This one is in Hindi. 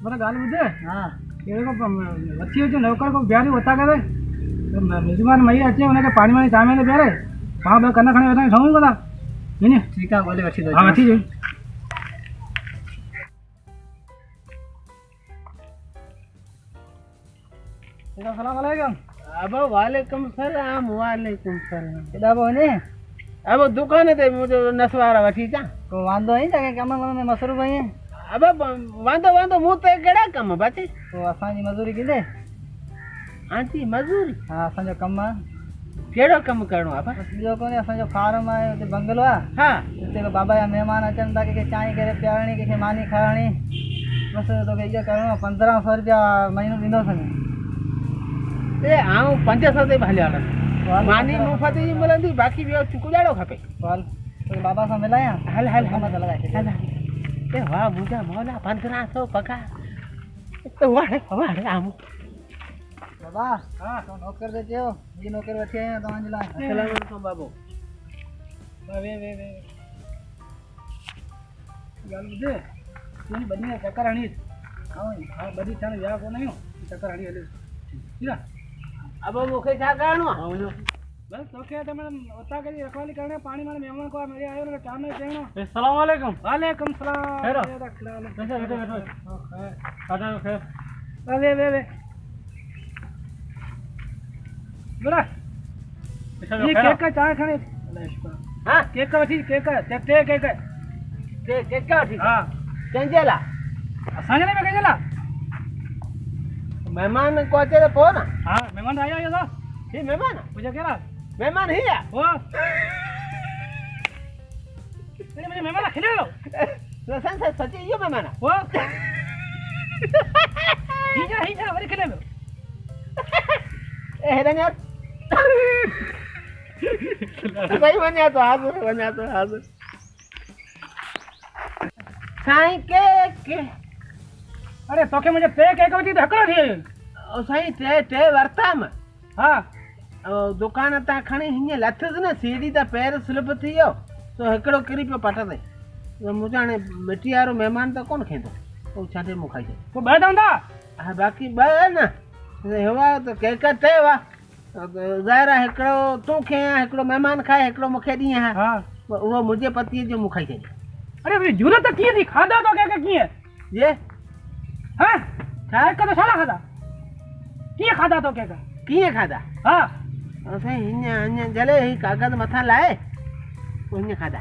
बड़ा गाल बुझे हाँ ये को अच्छी जो नौकर को ब्याह होता करे मेजबान मई अच्छे उन्हें पानी वानी सामे ले बेरे वहां पे करना खाने होता समझ बता नहीं ठीक है बोले अच्छी हां अच्छी जी अस्सलाम वालेकुम अब वालेकुम सलाम वालेकुम सलाम केदा बोने अब दुकान ते मुझे नसवारा वठी जा को वांदो ही जाके कम में मसरूफ है अब वांदो वांदो मु ते केड़ा कम बाचे तो असा जी मजदूरी किदे आंटी मजदूरी हां असा जो कम केड़ो कम करणो आप जो कोने असा जो फार्म है उते बंगलो है हां उते बाबा या मेहमान अचन ता के चाय करे प्यारणी के मानी खाणी बस तो के ये करणो 1500 रुपया महीनो दिनो सने ए आऊ 500 ते भाले वाला मानी मुफत जी मिलंदी बाकी बियो चुकुजाड़ो खपे वाल तो बाबा से मिलाया हल हल हम तो लगा हल ए वाह मुझा मौला 1500 पका तो वाड़े आमू बाबा हां तो नौकर देते हो ये नौकर बैठे हैं तो अंजला अस्सलाम वालेकुम बाबू वे गाल मुझे तूने बनी चक्कर हणी हां बड़ी थाने जा को नहीं चक्कर हणी हले ठीक है अब मुखे क्या करणो हां बस तो क्या तमने बता के रखवाली करने पानी माने मेहमान को मेरे आयो ना काम में देनो अस्सलाम वालेकुम वालेकुम सलाम खैर बैठो काटा खैर वे बोला ये केक का चाय खाने हां केक का वठी केक का चट्टे केक केक का ठीक हां चंजेला असाने में केला मेहमान को अचे पो ना हां मेहमान आया ये तो ही मेहमान मुझे केला मेहमान ही है ओ तेरे मुझे मेहमान खिले लो तो संस सच्ची यो मेहमान ओ ही जा वरी खिले लो ए हेरन यार सही बनिया तो हाजिर साईं के अरे तो के मुझे पे केक वठी हकड़ा थी ओ साईं टे वर्ता में हां दुकान ता खणी हिने लथस न सीढ़ी ता पैर स्लिप थियो तो हकड़ो किरी पे पट दे तो मुजाने मिट्टी वारो मेहमान तो कोन खेंदो तो छाते मु खाई को बैठ आंदा हां बाकी बे न हेवा तो केक टे वा ज़ाहिर है हकड़ो तू खे हकड़ो मेहमान खाए हकड़ो मुखे दी है हां वो मुझे पति जो मु खाई थे अरे भाई जरूरत की थी खादा तो क्या की है ये हां खाए का तो साला खादा की खादा तो क्या किए खादा हां असे हिने जले ही कागज मथा लाए तो हिने खादा